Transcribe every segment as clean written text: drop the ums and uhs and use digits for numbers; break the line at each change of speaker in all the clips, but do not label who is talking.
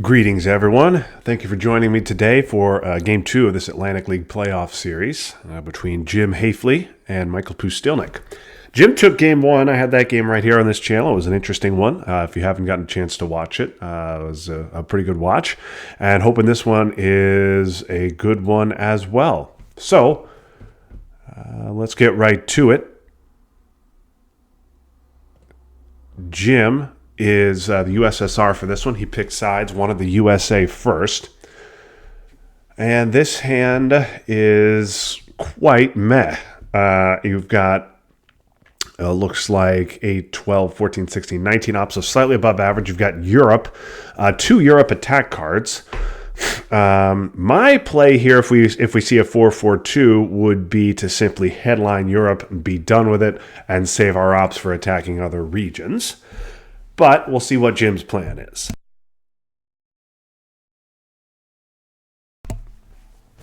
Greetings, everyone. Thank you for joining me today for Game 2 of this Atlantic League playoff series between Jim Haefele and Michael Pustilnik. Jim took Game 1. I had that game right here on this channel. It was an interesting one. If you haven't gotten a chance to watch it, it was a pretty good watch. And hoping this one is a good one as well. So, let's get right to it. Jim is the USSR for this one. He picked sides, wanted the USA first. And this hand is quite meh. You've got, looks like 8, 12, 14, 16, 19 ops, so slightly above average. You've got Europe, 2 Europe attack cards. My play here, if we see a 4-4-2, would be to simply headline Europe and be done with it and save our ops for attacking other regions. But we'll see what Jim's plan is.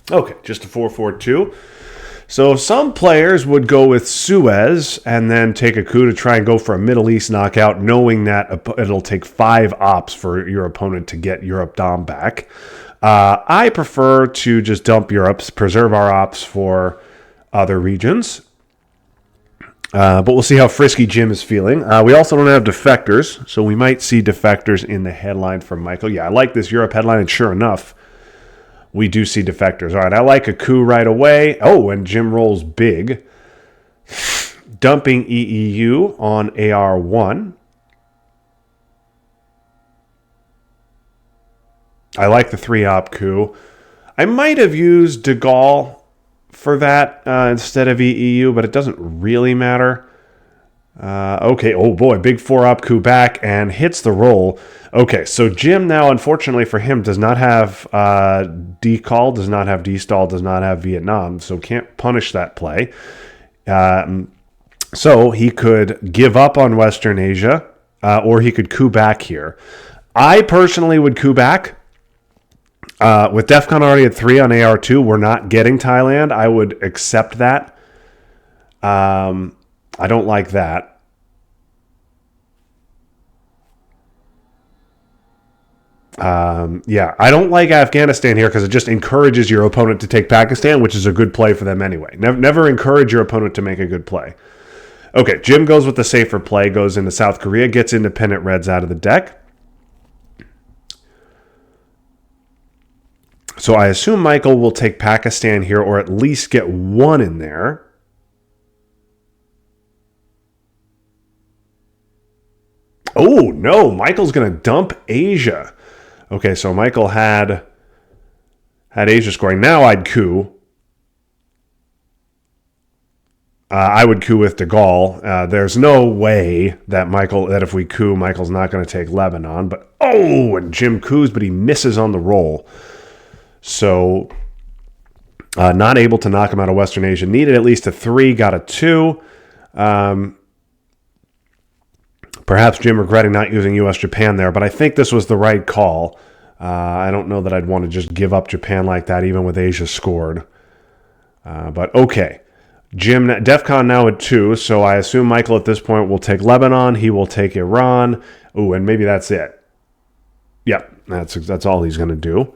Okay, just a 4-4-2. So some players would go with Suez and then take a coup to try and go for a Middle East knockout, knowing that it'll take 5 ops for your opponent to get Europe Dom back. I prefer to just dump Europe, preserve our ops for other regions. But we'll see how frisky Jim is feeling. We also don't have defectors, so we might see defectors in the headline from Michael. Yeah, I like this Europe headline, and sure enough, we do see defectors. All right, I like a coup right away. Oh, and Jim rolls big. Dumping EEU on AR1. I like the 3-op coup. I might have used De Gaulle for that instead of EEU, but it doesn't really matter. Okay, oh boy, big 4-op coup back and hits the roll. Okay, so Jim now, unfortunately for him, does not have decall, does not have destall, does not have Vietnam, so can't punish that play. So he could give up on Western Asia, or he could coup back here. I personally would coup back. With DEFCON already at 3 on AR2, we're not getting Thailand. I would accept that. I don't like that. Yeah, I don't like Afghanistan here because it just encourages your opponent to take Pakistan, which is a good play for them anyway. Never encourage your opponent to make a good play. Okay, Jim goes with the safer play, goes into South Korea, gets independent reds out of the deck. So I assume Michael will take Pakistan here, or at least get one in there. Oh, no. Michael's going to dump Asia. Okay, so Michael had Asia scoring. Now I'd coup. I would coup with De Gaulle. There's no way that if we coup, Michael's not going to take Lebanon. But, oh, and Jim coups, but he misses on the roll. So, not able to knock him out of Western Asia. Needed at least a 3, got a 2. Perhaps Jim regretting not using U.S.-Japan there, but I think this was the right call. I don't know that I'd want to just give up Japan like that, even with Asia scored. But okay. Jim, DEFCON now at 2, so I assume Michael at this point will take Lebanon. He will take Iran. Ooh, and maybe that's it. Yep, that's all he's going to do.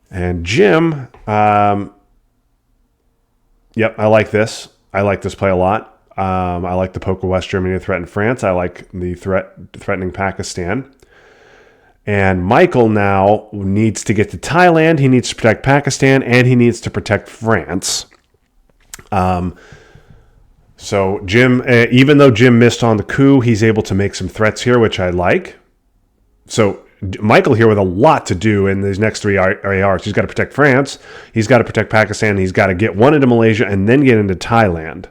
And Jim, yep, I like this. I like this play a lot. I like the poke of West Germany to threaten France. I like the threatening Pakistan. And Michael now needs to get to Thailand. He needs to protect Pakistan, and he needs to protect France. So Jim, even though Jim missed on the coup, he's able to make some threats here, which I like. So Michael here with a lot to do in these next 3 ARs. He's got to protect France. He's got to protect Pakistan. He's got to get one into Malaysia and then get into Thailand.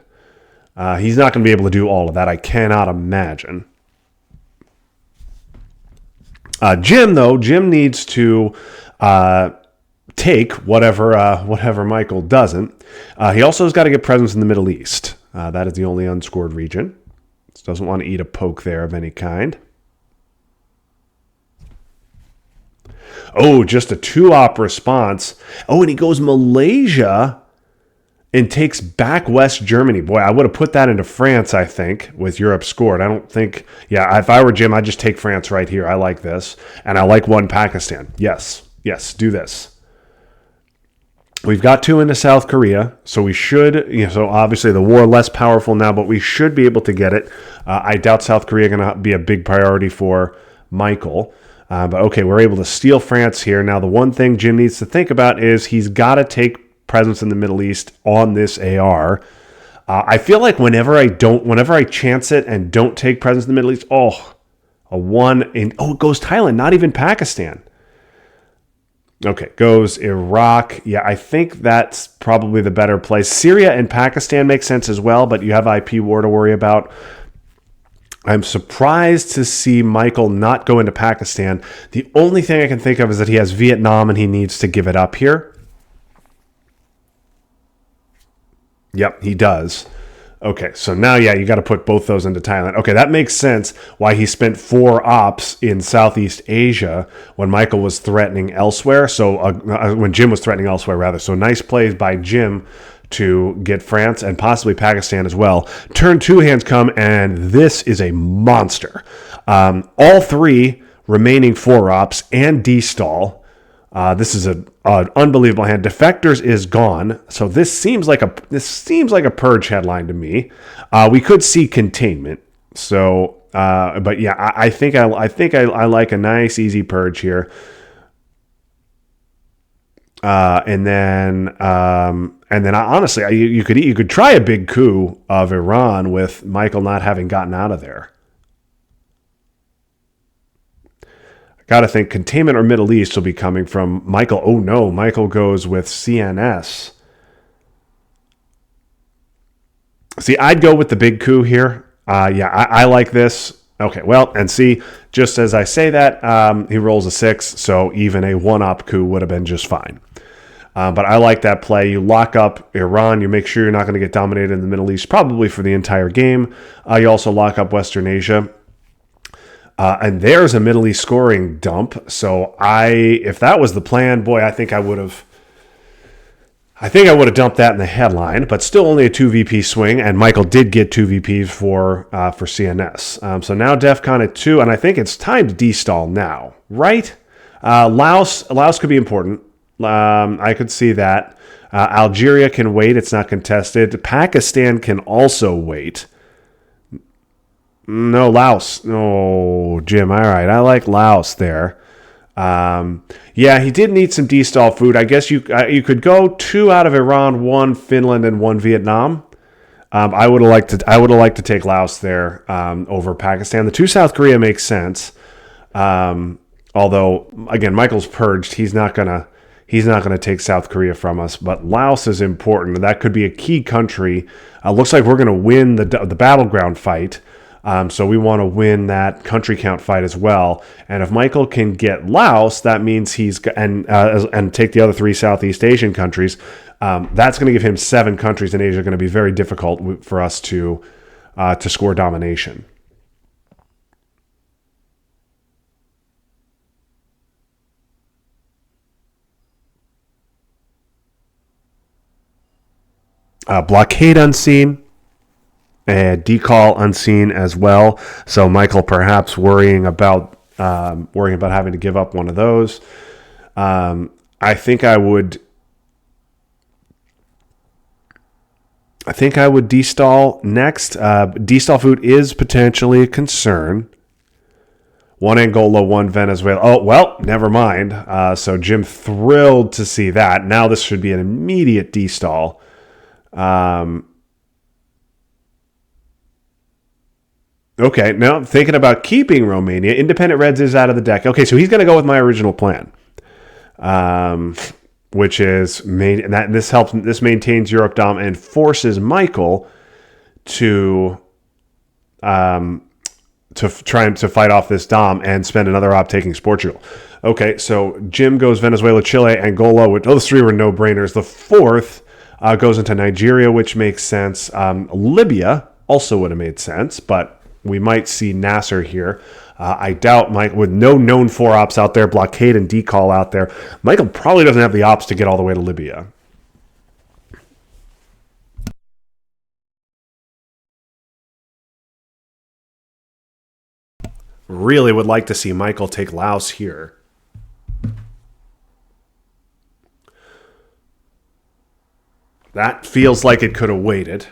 He's not going to be able to do all of that. I cannot imagine. Jim needs to take whatever Michael doesn't. He also has got to get presence in the Middle East. That is the only unscored region. Doesn't want to eat a poke there of any kind. Oh, just a 2-op response. Oh, and he goes Malaysia and takes back West Germany. Boy, I would have put that into France, I think, with Europe scored. I don't think, yeah, if I were Jim, I'd just take France right here. I like this. And I like one Pakistan. Yes, do this. We've got 2 into South Korea, so we should, so obviously the war less powerful now, but we should be able to get it. I doubt South Korea going to be a big priority for Michael. But okay, we're able to steal France here. Now, the one thing Jim needs to think about is he's got to take presence in the Middle East on this AR. I feel like whenever I chance it and don't take presence in the Middle East, it goes Thailand, not even Pakistan. Okay, goes Iraq. Yeah, I think that's probably the better place. Syria and Pakistan make sense as well, but you have IP war to worry about. I'm surprised to see Michael not go into Pakistan. The only thing I can think of is that he has Vietnam and he needs to give it up here. Yep, he does. Okay, so now, you got to put both those into Thailand. Okay, that makes sense why he spent 4 ops in Southeast Asia when Michael was threatening elsewhere. So when Jim was threatening elsewhere, rather. So nice plays by Jim to get France and possibly Pakistan as well. Turn 2 hands come, and this is a monster. All 3 remaining 4 ops and D-stall. This is an unbelievable hand. Defectors is gone, so this seems like a purge headline to me. We could see containment. So, but yeah, I think I like a nice easy purge here. And then honestly, you could try a big coup of Iran with Michael not having gotten out of there. Got to think containment or Middle East will be coming from Michael. Oh, no. Michael goes with CNS. See, I'd go with the big coup here. I like this. Okay, well, and see, just as I say that, he rolls a 6, so even a 1-op coup would have been just fine. But I like that play. You lock up Iran. You make sure you're not going to get dominated in the Middle East, probably for the entire game. You also lock up Western Asia. And there's a Middle East scoring dump. So if that was the plan, boy, I think I would have dumped that in the headline, but still only a 2 VP swing. And Michael did get 2 VPs for CNS. So now DEFCON at 2, and I think it's time to destall now, right? Laos could be important. I could see that. Algeria can wait. It's not contested. Pakistan can also wait. No, Laos. No, Jim. All right. I like Laos there. He did need some destall food. I guess you could go 2 out of Iran, 1 Finland, and 1 Vietnam. I would have liked to take Laos there over Pakistan. The 2 South Korea makes sense. Although again, Michael's purged. He's not gonna take South Korea from us. But Laos is important. That could be a key country. Looks like we're gonna win the battleground fight. So we want to win that country count fight as well. And if Michael can get Laos, that means and take the other 3 Southeast Asian countries. That's going to give him 7 countries in Asia. Going to be very difficult for us to score domination. Blockade unseen. Decall unseen as well. So Michael perhaps worrying about having to give up one of those. I think I would destall next. Destall food is potentially a concern. 1 Angola, 1 Venezuela. Oh, well, never mind. So Jim thrilled to see that. Now this should be an immediate destall. Okay, now thinking about keeping Romania. Independent Reds is out of the deck. Okay, so he's going to go with my original plan, which is this maintains Europe Dom and forces Michael to try to fight off this Dom and spend another op taking Portugal. Okay, so Jim goes Venezuela, Chile, Angola. Those 3 were no-brainers. The 4th goes into Nigeria, which makes sense. Libya also would have made sense, but we might see Nasser here. I doubt Mike, with no known 4 ops out there, blockade and decall out there, Michael probably doesn't have the ops to get all the way to Libya. Really would like to see Michael take Laos here. That feels like it could have waited.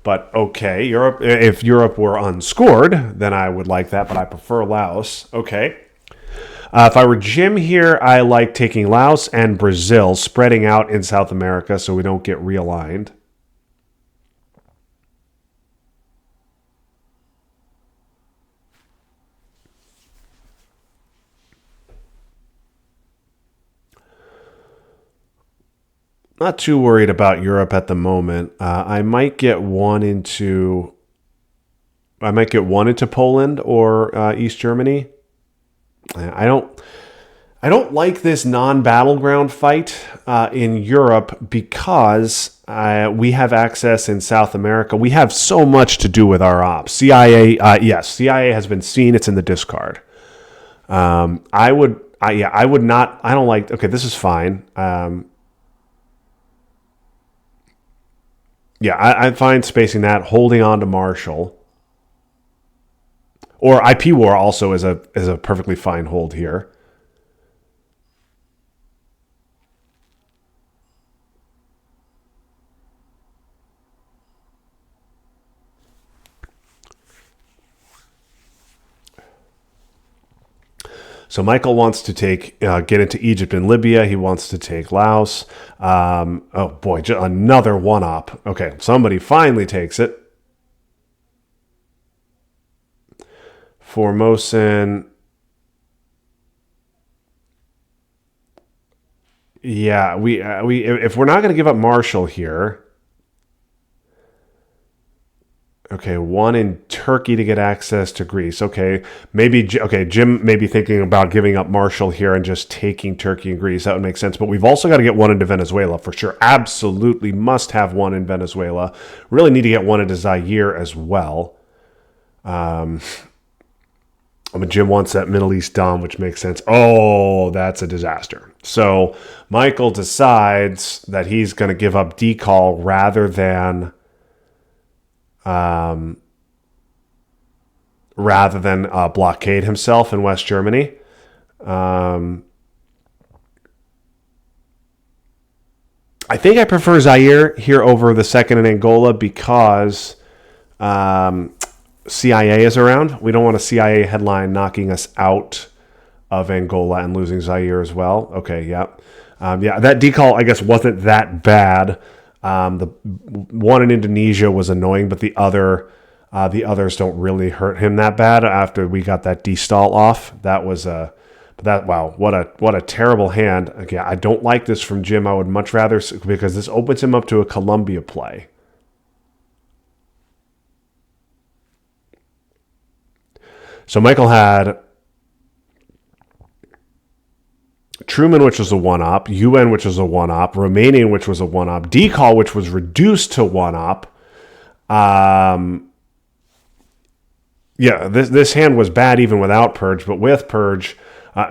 But okay, Europe. If Europe were unscored, then I would like that, but I prefer Laos. Okay. If I were Jim here, I like taking Laos and Brazil, spreading out in South America so we don't get realigned. Not too worried about Europe at the moment. I might get one into Poland or East Germany. I don't like this non-battleground fight in Europe because we have access in South America. We have so much to do with our ops. CIA, yes, CIA has been seen. It's in the discard. I would not. I don't like. Okay, this is fine. Yeah, I'm fine spacing that, holding on to Marshall. Or IP War also is a perfectly fine hold here. So Michael wants to get into Egypt and Libya. He wants to take Laos. Oh boy, another one-op. Okay, somebody finally takes it. Formosan. Yeah, we if we're not going to give up Marshall here. Okay, one in Turkey to get access to Greece. Okay, Jim may be thinking about giving up Marshall here and just taking Turkey and Greece. That would make sense. But we've also got to get one into Venezuela for sure. Absolutely must have one in Venezuela. Really need to get one into Zaire as well. Jim wants that Middle East Dom, which makes sense. Oh, that's a disaster. So Michael decides that he's going to give up decall rather than blockade himself in West Germany. I think I prefer Zaire here over the second in Angola because CIA is around. We don't want a CIA headline knocking us out of Angola and losing Zaire as well. Okay, yeah. That decall, I guess, wasn't that bad. The one in Indonesia was annoying, but the others don't really hurt him that bad after we got that destall off. That was wow, what a terrible hand. Okay, I don't like this from Jim. I would much rather, because this opens him up to a Colombia play. So Michael had Truman, which was a one-op, UN, which was a one-op, Romanian, which was a one-op, decall, which was reduced to one-op. This hand was bad even without Purge, but with Purge,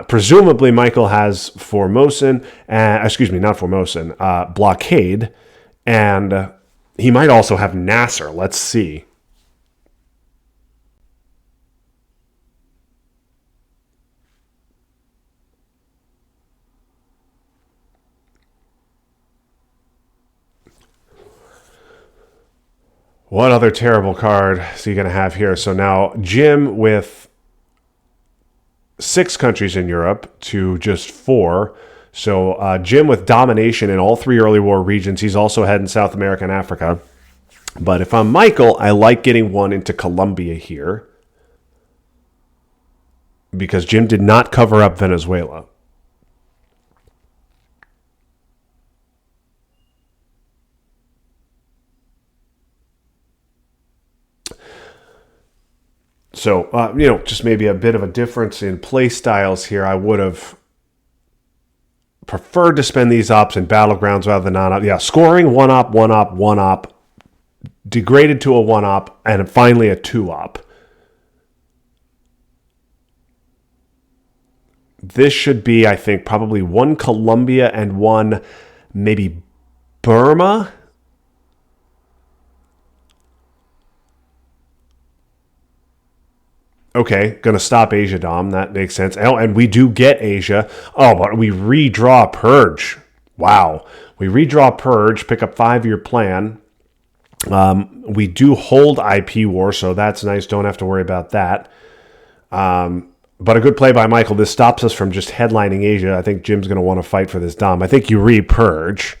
presumably Michael has Formosan, not Formosan, Blockade, and he might also have Nasser. Let's see. What other terrible card is he going to have here? So now Jim with 6 countries in Europe to just 4. So Jim with domination in all 3 early war regions. He's also had in South America and Africa. But if I'm Michael, I like getting one into Colombia here because Jim did not cover up Venezuela. So, just maybe a bit of a difference in play styles here. I would have preferred to spend these ops in battlegrounds rather than non-op. Yeah, scoring, one-op, degraded to a one-op, and finally a 2-op. This should be, I think, probably one Colombia and one maybe Burma. Okay, going to stop Asia Dom. That makes sense. Oh, and we do get Asia. Oh, but we redraw Purge. Wow. We redraw Purge, pick up 5-year plan. We do hold IP War, so that's nice. Don't have to worry about that. But a good play by Michael. This stops us from just headlining Asia. I think Jim's going to want to fight for this Dom. I think you re-Purge.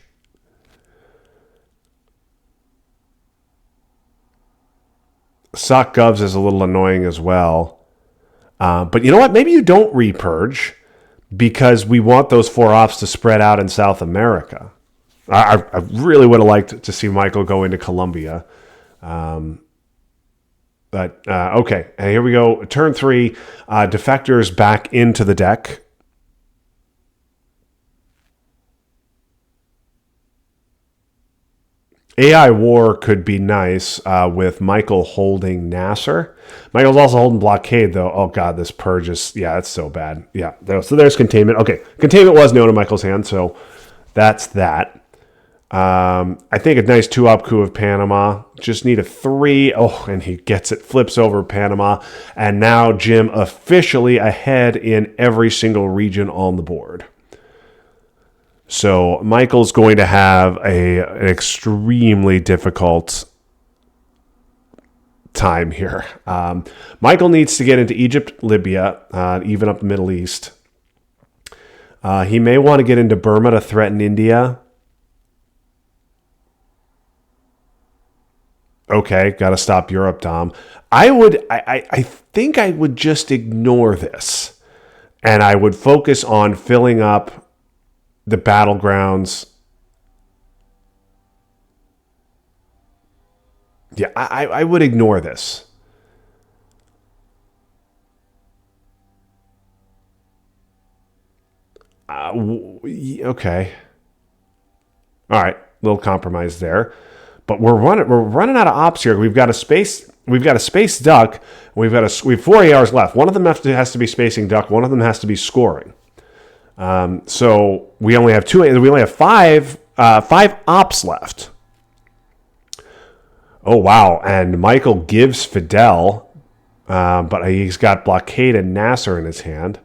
Sock Govs is a little annoying as well. But you know what? Maybe you don't re-Purge because we want those 4 ops to spread out in South America. I really would have liked to see Michael go into Colombia. But okay, and here we go. Turn 3, Defectors back into the deck. AI War could be nice with Michael holding Nasser. Michael's also holding Blockade, though. Oh, God, this Purge is... Yeah, it's so bad. Yeah, so there's Containment. Okay, Containment was known in Michael's hand, so that's that. I think a nice 2-op coup of Panama. Just need a 3. Oh, and he gets it. Flips over Panama. And now Jim officially ahead in every single region on the board. So Michael's going to have an extremely difficult time here. Michael needs to get into Egypt, Libya, even up the Middle East. He may want to get into Burma to threaten India. Okay, got to stop Europe, Dom. I think I would just ignore this, and I would focus on filling up the battlegrounds. Yeah, I would ignore this. Okay. All right, little compromise there. But we're running out of ops here. We've got a space duck. We have 4 ARs left. One of them has to be spacing duck. One of them has to be scoring. So we only have 2. We only have 5 ops left. Oh wow! And Michael gives Fidel, but he's got Blockade and Nasser in his hand.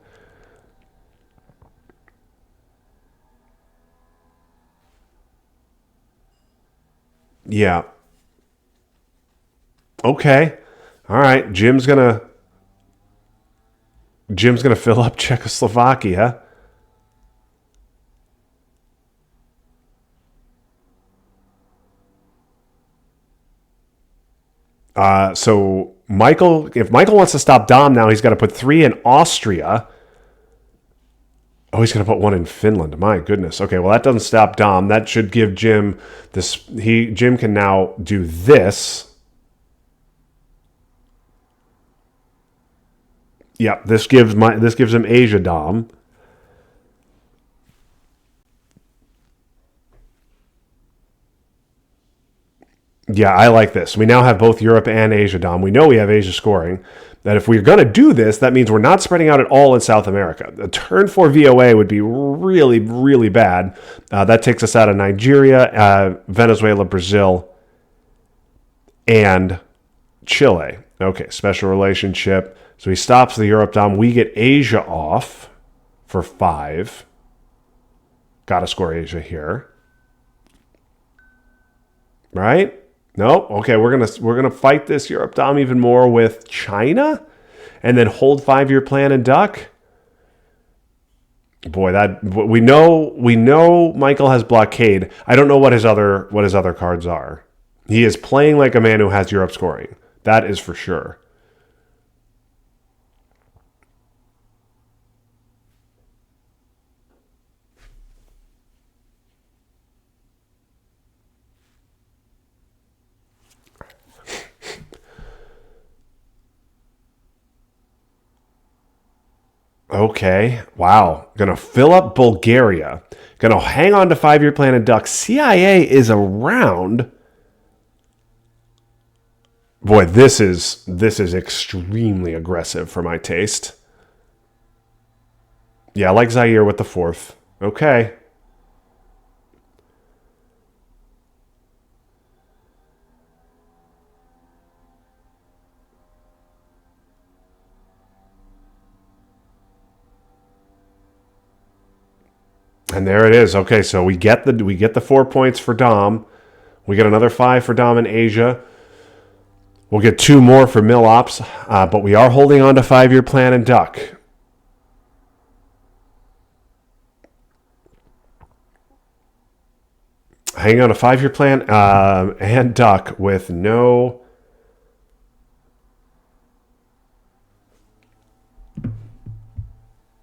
Yeah. Okay. All right. Jim's gonna fill up Czechoslovakia. So if Michael wants to stop Dom now, he's got to put 3 in Austria. Oh, he's going to put 1 in Finland. My goodness. Okay, well that doesn't stop Dom. That should give Jim this. Jim can now do this. Yeah, this gives him Asia Dom. Yeah, I like this. We now have both Europe and Asia Dom. We know we have Asia scoring. That if we're going to do this, that means we're not spreading out at all in South America. A turn 4 VOA would be really, really bad. That takes us out of Nigeria, Venezuela, Brazil, and Chile. Okay, special relationship. So he stops the Europe Dom. We get Asia off for 5. Got to score Asia here. Right? No, okay. We're gonna fight this Europe Dom even more with China, and then hold 5-year plan and duck. Boy, that we know. Michael has Blockade. I don't know what his other cards are. He is playing like a man who has Europe scoring. That is for sure. Okay. Wow. Gonna fill up Bulgaria. Gonna hang on to 5-year plan and duck. CIA is around. Boy, this is extremely aggressive for my taste. Yeah, I like Zaire with the 4th. Okay. And there it is. Okay, so we get the 4 points for Dom. We get another 5 for Dom in Asia. We'll get 2 more for Milops, but we are holding on to 5-year plan and Duck. Hanging on a 5-year plan and Duck with no...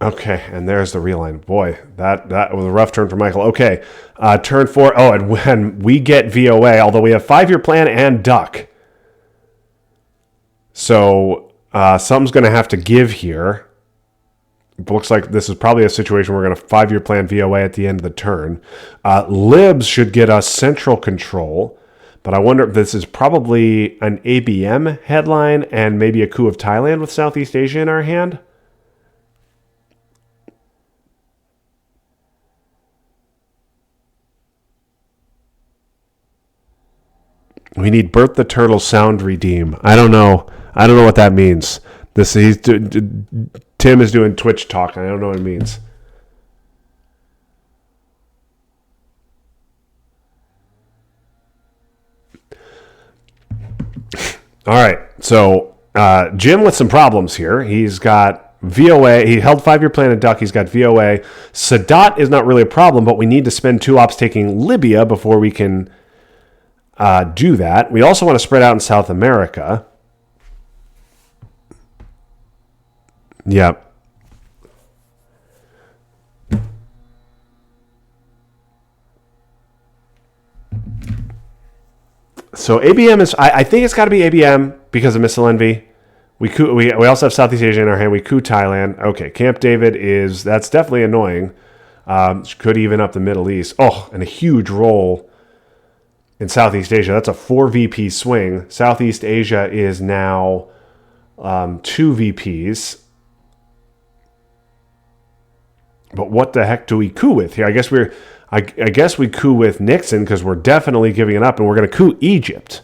Okay, and there's the reline. Boy, that was a rough turn for Michael. Okay, turn 4. Oh, and when we get VOA, although we have 5-year plan and Duck. So something's going to have to give here. It looks like this is probably a situation where we're going to 5-year plan VOA at the end of the turn. Libs should get us central control, but I wonder if this is probably an ABM headline and maybe a coup of Thailand with Southeast Asia in our hand. We need Bert the Turtle sound redeem. I don't know what that means. Tim is doing Twitch talk. I don't know what it means. All right. So Jim with some problems here. He's got VOA. He held 5-year plan in Duck. He's got VOA. Sadat is not really a problem, but we need to spend 2 ops taking Libya before we can do that. We also want to spread out in South America. Yep. So ABM is... I think it's got to be ABM because of Missile Envy. We also have Southeast Asia in our hand. We coup Thailand. Okay, Camp David is... That's definitely annoying. Could even up the Middle East. Oh, and a huge roll in Southeast Asia. That's a 4 VP swing. Southeast Asia is now 2 VPs. But what the heck do we coup with here? I guess we coup with Nixon because we're definitely giving it up, and we're going to coup Egypt,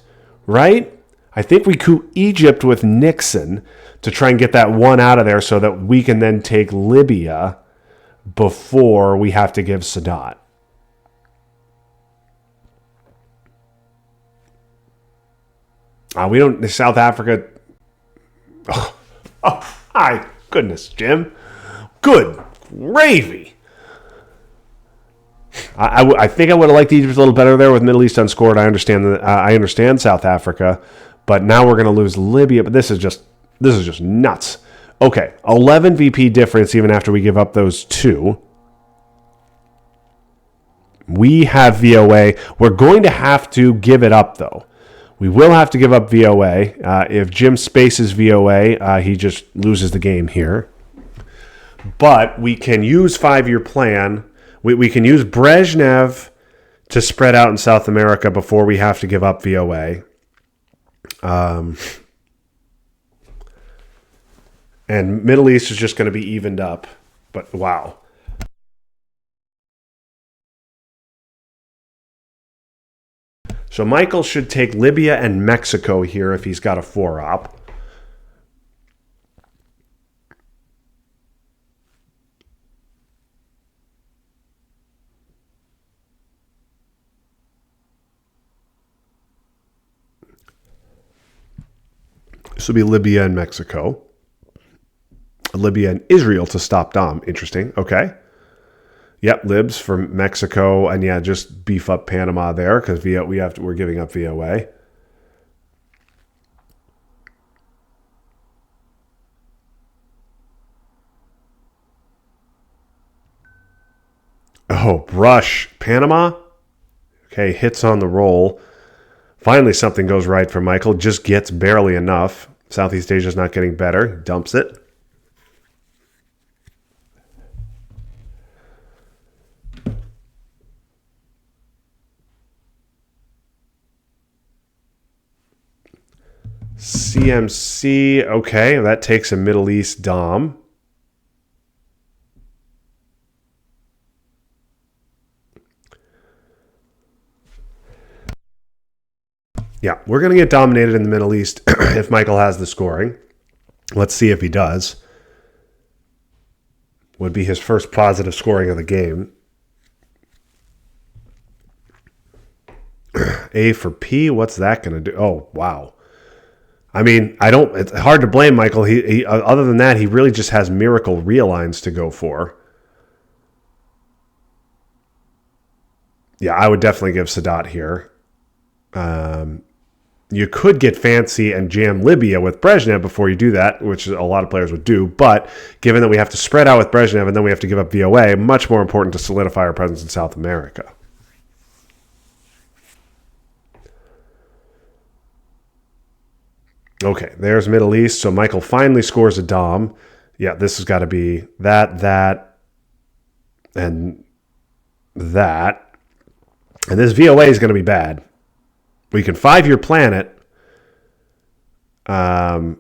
right? I think we coup Egypt with Nixon to try and get that 1 out of there so that we can then take Libya before we have to give Sadat. We don't... South Africa... Oh, my goodness, Jim. Good gravy. I think I would have liked Egypt a little better there with Middle East unscored. I understand South Africa, but now we're going to lose Libya. But this is just nuts. Okay, 11 VP difference even after we give up those 2. We have VOA. We're going to have to give it up, though. We will have to give up VOA. If Jim spaces VOA, he just loses the game here. But we can use 5-year plan. We can use Brezhnev to spread out in South America before we have to give up VOA. And Middle East is just going to be evened up. But wow. So Michael should take Libya and Mexico here if he's got a 4-op. This will be Libya and Mexico. Libya and Israel to stop Dom. Interesting. Okay. Yep, libs for Mexico, and yeah, just beef up Panama there because we're giving up VOA. Oh, brush Panama. Okay, hits on the roll. Finally, something goes right for Michael. Just gets barely enough. Southeast Asia's not getting better. Dumps it. CMC, okay, that takes a Middle East Dom. Yeah, we're going to get dominated in the Middle East if Michael has the scoring. Let's see if he does. Would be his first positive scoring of the game. A for P, what's that going to do? Oh, wow. I mean, it's hard to blame Michael. He other than that, he really just has miracle realigns to go for. Yeah, I would definitely give Sadat here. You could get fancy and jam Libya with Brezhnev before you do that, which a lot of players would do. But given that we have to spread out with Brezhnev and then we have to give up VOA, much more important to solidify our presence in South America. Okay, there's Middle East. So Michael finally scores a Dom. Yeah, this has got to be that, and that. And this VOA is going to be bad. We can 5-year plan it. And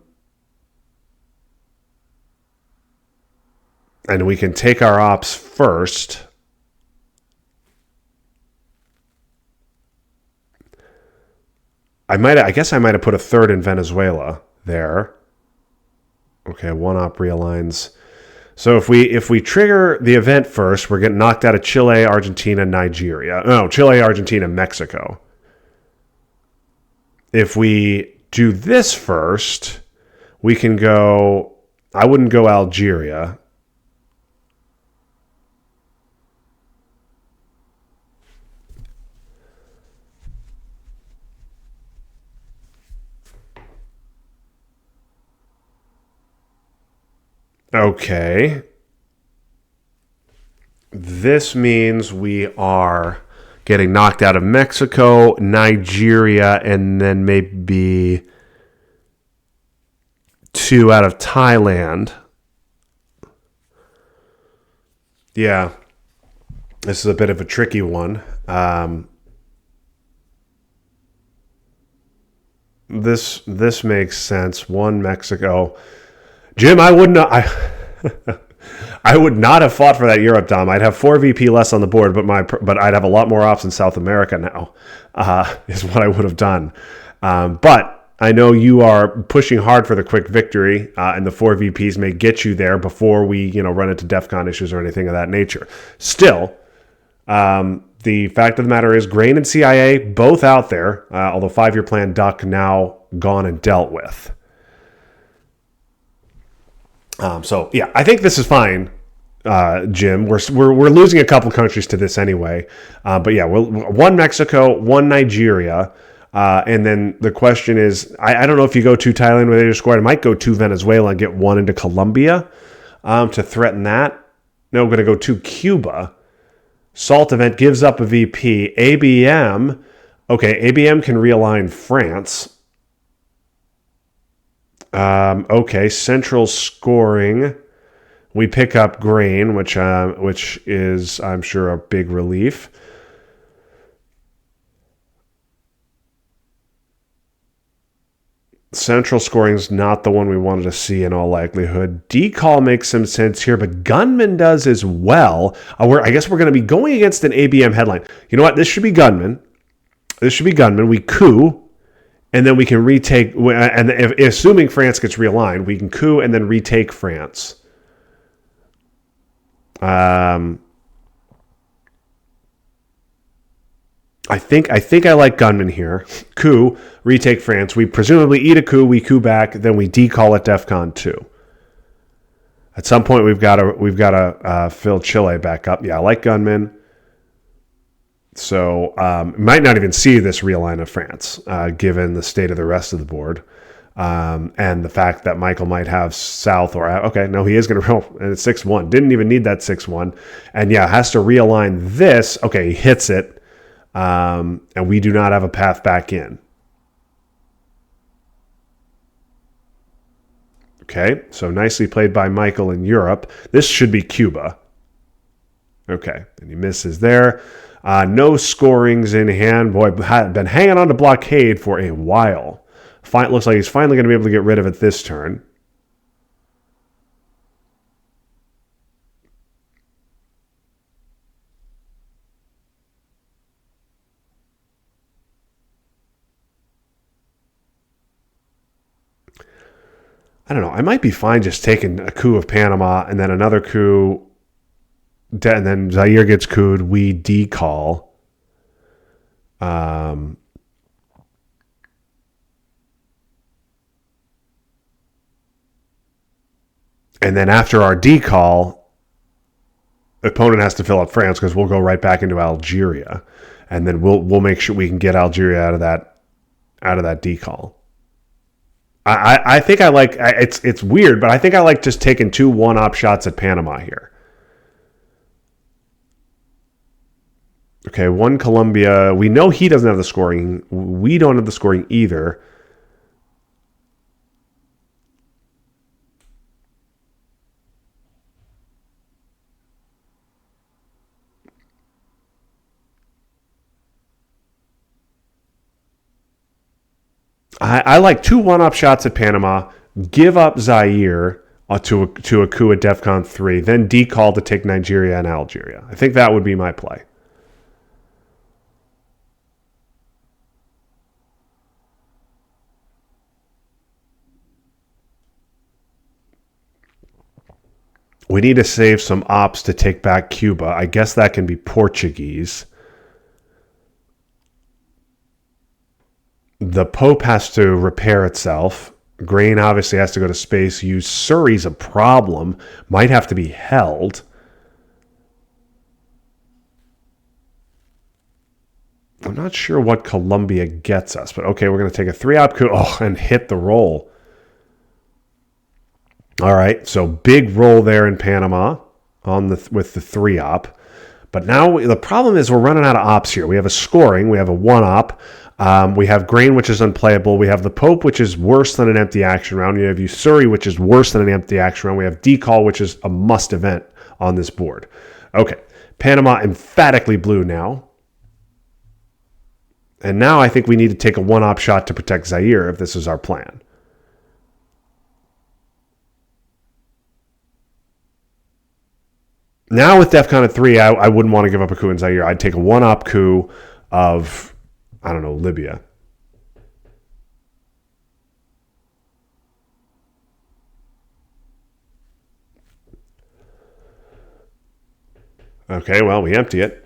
we can take our ops first. I guess I might have put a third in Venezuela there. Okay, one op realigns. So if we trigger the event first, we're getting knocked out of Chile, Argentina, Nigeria. No, Chile, Argentina, Mexico. If we do this first, we can go... I wouldn't go Algeria. Okay. This means we are getting knocked out of Mexico, Nigeria, and then maybe 2 out of Thailand. Yeah. This is a bit of a tricky one. This makes sense. 1 Mexico. Jim, I would not. I would not have fought for that Europe, Dom. I'd have 4 VP less on the board, but I'd have a lot more ops in South America now. Is what I would have done. But I know you are pushing hard for the quick victory, and the 4 VPs may get you there before we, run into DEFCON issues or anything of that nature. Still, the fact of the matter is, Grain and CIA both out there. Although 5-year plan Duck now gone and dealt with. So yeah, I think this is fine, Jim. We're losing a couple countries to this anyway, but yeah, 1 Mexico, 1 Nigeria, and then the question is, I don't know if you go 2 Thailand with your squad. I might go 2 Venezuela and get 1 into Colombia to threaten that. No, I'm going to go 2 Cuba. Salt event gives up a VP. ABM, okay, ABM can realign France. Okay, central scoring. We pick up Grain, which is, I'm sure, a big relief. Central scoring is not the one we wanted to see in all likelihood. Decall makes some sense here, but Gunman does as well. I guess we're going to be going against an ABM headline. You know what? This should be Gunman. We coup. And then we can retake, and assuming France gets realigned, we can coup and then retake France. I think I like Gunman here. Coup, retake France. We presumably eat a coup, we coup back, then we decall at DEFCON 2. At some point, we've got to fill Chile back up. Yeah, I like Gunman. So might not even see this realign of France, given the state of the rest of the board, and the fact that Michael might have South or okay, no, he is going to roll, and it's 6-1. Didn't even need that 6-1, and yeah, has to realign this. Okay, he hits it, and we do not have a path back in. Okay, so nicely played by Michael in Europe. This should be Cuba. Okay, and he misses there. No scorings in hand. Boy, been hanging on to blockade for a while. Looks like he's finally going to be able to get rid of it this turn. I don't know. I might be fine just taking a coup of Panama and then another coup. And then Zaire gets couped. We decall. And then after our decall, the opponent has to fill up France because we'll go right back into Algeria, and then we'll make sure we can get Algeria out of that decall. I think I like it's weird, but I think I like just taking 2 1-op shots at Panama here. Okay, 1 Colombia. We know he doesn't have the scoring. We don't have the scoring either. I like 2 1-op shots at Panama, give up Zaire to a coup at DEFCON 3, then decall to take Nigeria and Algeria. I think that would be my play. We need to save some ops to take back Cuba. I guess that can be Portuguese. The Pope has to repair itself. Grain obviously has to go to space. Surrey's a problem. Might have to be held. I'm not sure what Colombia gets us, but okay, we're going to take a 3-op coup. Oh, and hit the roll. All right, so big roll there in Panama with the 3-op. But now the problem is we're running out of ops here. We have a scoring. We have a 1-op. We have Grain, which is unplayable. We have the Pope, which is worse than an empty action round. We have Usuri, which is worse than an empty action round. We have Decall, which is a must event on this board. Okay, Panama emphatically blue now. And now I think we need to take a 1-op shot to protect Zaire if this is our plan. Now with DEFCON at 3, I wouldn't want to give up a coup in Zaire. I'd take a 1-op coup of, I don't know, Libya. Okay, well, we empty it.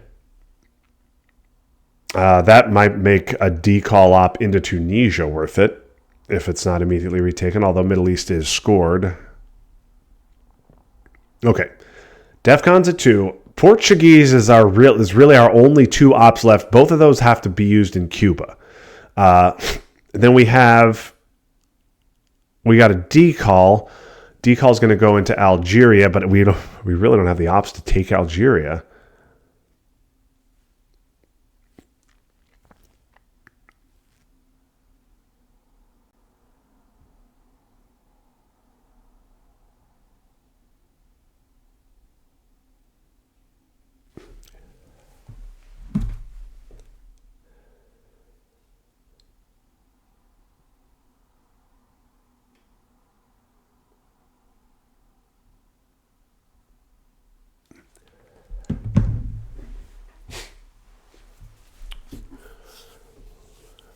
That might make a decall op into Tunisia worth it if it's not immediately retaken, although Middle East is scored. Okay. DEFCON's at 2. Portuguese is really our only 2 ops left. Both of those have to be used in Cuba. Then we got a decall. Decall is going to go into Algeria, but we really don't have the ops to take Algeria.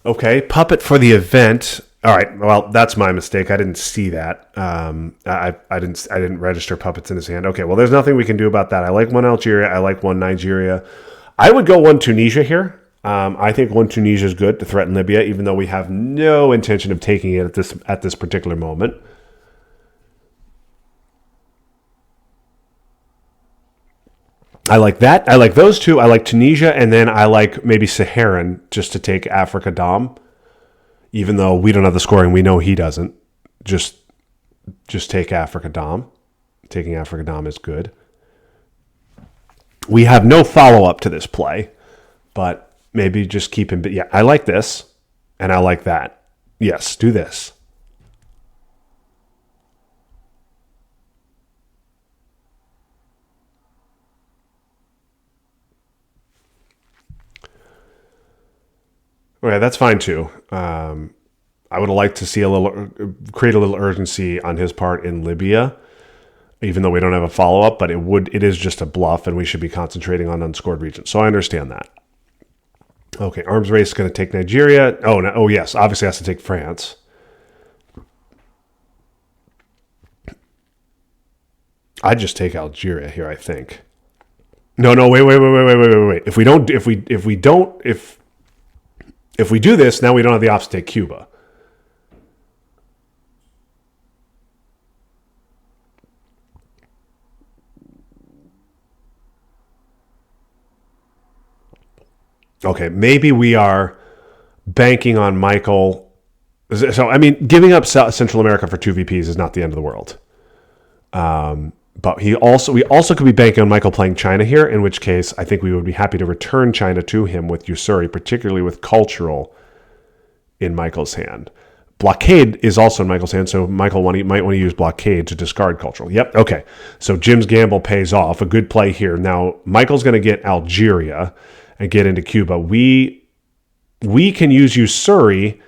Okay, puppet for the event. All right, well, that's my mistake. I didn't see that. I didn't register puppets in his hand. Okay, well, there's nothing we can do about that. I like 1 Algeria. I like 1 Nigeria. I would go 1 Tunisia here. I think 1 Tunisia is good to threaten Libya, even though we have no intention of taking it at this particular moment. I like that. I like those 2. I like Tunisia, and then I like maybe Saharan just to take Africa Dom. Even though we don't have the scoring, we know he doesn't. Just take Africa Dom. Taking Africa Dom is good. We have no follow-up to this play, but maybe just keep him. Yeah, I like this, and I like that. Yes, do this. Okay, that's fine too. I would have liked to see create a little urgency on his part in Libya, even though we don't have a follow up. But it is just a bluff, and we should be concentrating on unscored regions. So I understand that. Okay, arms race is going to take Nigeria. Oh yes, obviously has to take France. I'd just take Algeria here. I think. No, wait. If we do this, now we don't have the ops to take Cuba. Okay, maybe we are banking on Michael. So, I mean, giving up Central America for 2 VPs is not the end of the world. But we also could be banking on Michael playing China here, in which case I think we would be happy to return China to him with Usuri, particularly with cultural in Michael's hand. Blockade is also in Michael's hand, so Michael might want to use Blockade to discard cultural. Yep, okay. So Jim's gamble pays off. A good play here. Now, Michael's going to get Algeria and get into Cuba. We can use Usuri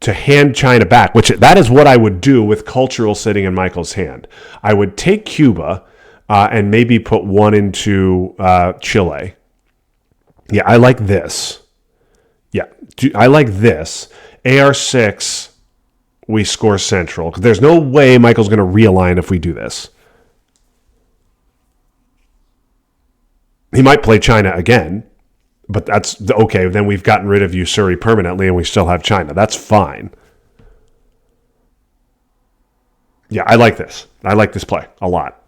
to hand China back, which that is what I would do with cultural sitting in Michael's hand. I would take Cuba and maybe put one into Chile. Yeah, I like this. Yeah, I like this. AR6, we score Central. Because there's no way Michael's going to realign if we do this. He might play China again, but that's okay. Then we've gotten rid of Usuri permanently and we still have China. That's fine. Yeah, I like this. I like this play a lot.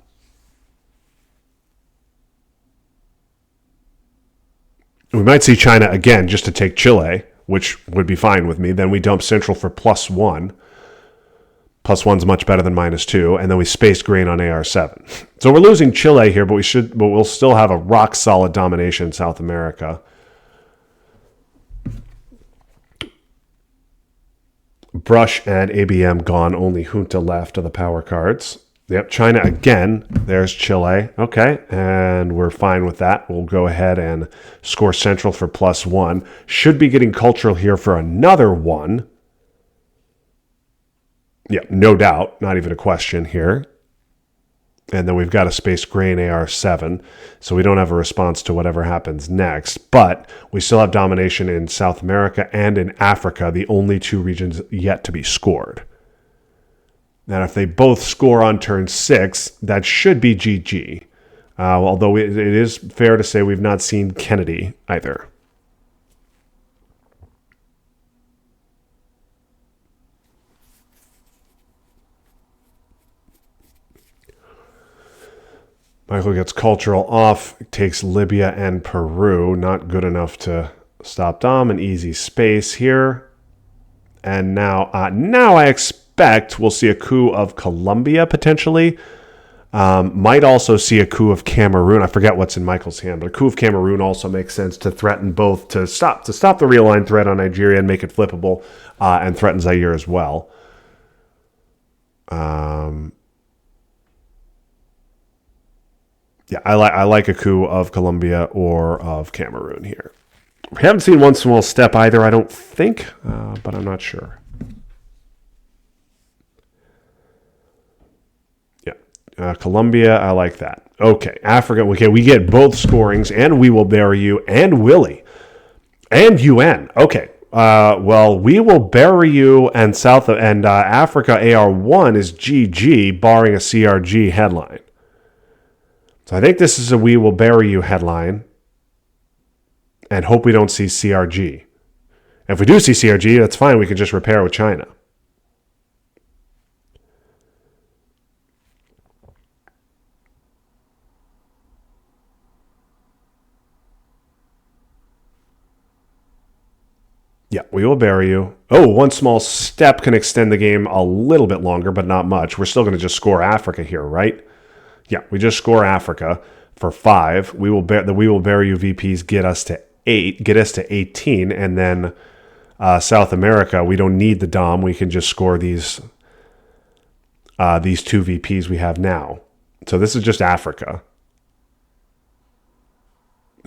We might see China again just to take Chile, which would be fine with me. Then we dump Central for +1. +1's much better than -2, and then we space grain on AR7. So we're losing Chile here, but we'll still have a rock solid domination in South America. Brush and ABM gone, only Junta left of the power cards. Yep, China again. There's Chile. Okay, and we're fine with that. We'll go ahead and score Central for +1. Should be getting cultural here for another 1. Yeah, no doubt. Not even a question here. And then we've got a space grain AR7, so we don't have a response to whatever happens next. But we still have domination in South America and in Africa, the only 2 regions yet to be scored. Now, if they both score on turn 6, that should be GG. Although it is fair to say we've not seen Kennedy either. Michael gets cultural off, takes Libya and Peru. Not good enough to stop Dom. An easy space here. And now I expect we'll see a coup of Colombia potentially. Might also see a coup of Cameroon. I forget what's in Michael's hand, but a coup of Cameroon also makes sense to threaten both to stop the realigned threat on Nigeria and make it flippable, and threaten Zaire as well. Yeah, I like a coup of Colombia or of Cameroon here. We haven't seen one small step either, I don't think, but I'm not sure. Yeah, Colombia, I like that. Okay, Africa. Okay, we get both scorings, and we will bury you, and Willie, and UN. Okay, well, we will bury you, and Africa AR1 is GG, barring a CRG headline. So I think this is a "We will bury you" headline, and hope we don't see CRG. If we do see CRG, that's fine. We can just repair with China. Yeah, we will bury you. Oh, one small step can extend the game a little bit longer, but not much. We're still going to just score Africa here, right? Yeah, we just score Africa for 5. We will bury you VPs get us to 8, get us to 18, and then South America, we don't need the Dom. We can just score these 2 VPs we have now. So this is just Africa.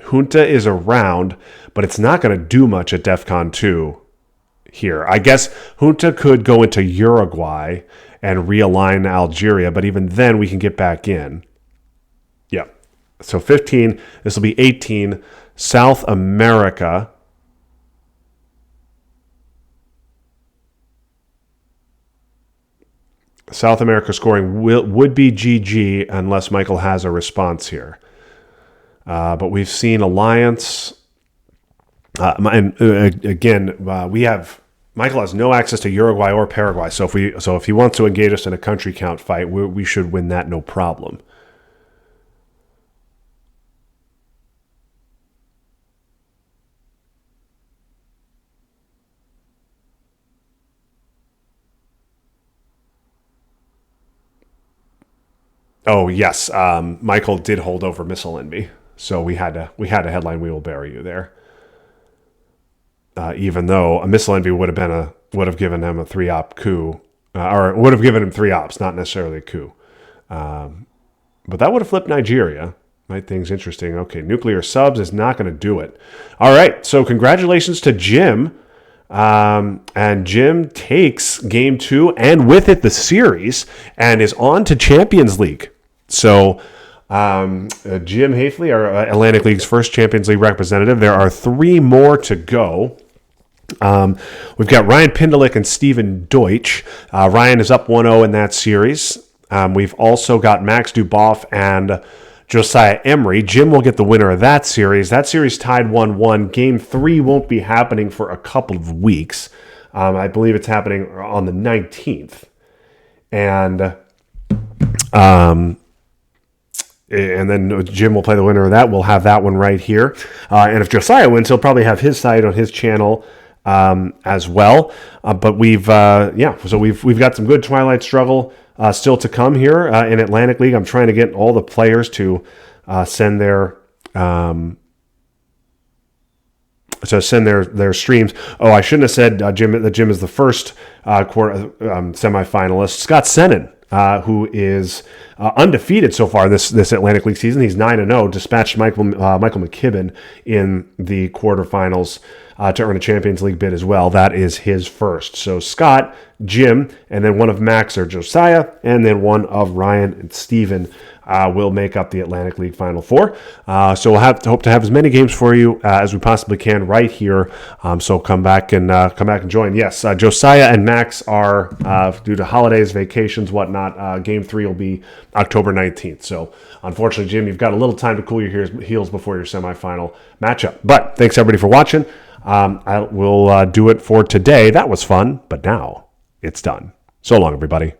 Junta is around, but it's not going to do much at DEFCON 2 here. I guess Junta could go into Uruguay and realign Algeria, but even then we can get back in. Yeah. So 15, this will be 18. South America. South America scoring would be GG unless Michael has a response here. But we've seen Alliance. We have Michael has no access to Uruguay or Paraguay. So if he wants to engage us in a country count fight, we should win that no problem. Oh yes, Michael did hold over Missile Envy, so we had to headline "We Will Bury You" there. Even though a Missile Envy would have given him a 3-op coup, or would have given him 3 ops, not necessarily a coup. But that would have flipped Nigeria. Made things interesting. Okay, Nuclear Subs is not going to do it. All right, so congratulations to Jim. And Jim takes game 2 and with it the series and is on to Champions League. So Jim Haefele, our Atlantic League's first Champions League representative. There are 3 more to go. We've got Ryan Pindelik and Steven Deutsch. Ryan is up 1-0 in that series. We've also got Max Duboff and Josiah Emery. Jim will get the winner of that series. That series tied 1-1. Game 3 won't be happening for a couple of weeks. I believe it's happening on the 19th. And then Jim will play the winner of that. We'll have that one right here. And if Josiah wins, he'll probably have his side on his channel as well. But we've got some good Twilight Struggle still to come here in Atlantic League. I'm trying to get all the players to send their streams. Oh, I shouldn't have said Jim that Jim is the first semifinalist. Scott Sennin, who is undefeated so far this Atlantic League season. He's 9-0, dispatched Michael McKibben in the quarterfinals to earn a Champions League bid as well. That is his first. So Scott, Jim, and then one of Max or Josiah, and then one of Ryan and Steven will make up the Atlantic League Final Four. So we'll hope to have as many games for you as we possibly can right here. So come back and join. Yes, Josiah and Max are due to holidays, vacations, whatnot. Game 3 will be October 19th. So unfortunately, Jim, you've got a little time to cool your heels before your semifinal matchup. But thanks everybody for watching. I will do it for today. That was fun, but now it's done. So long, everybody.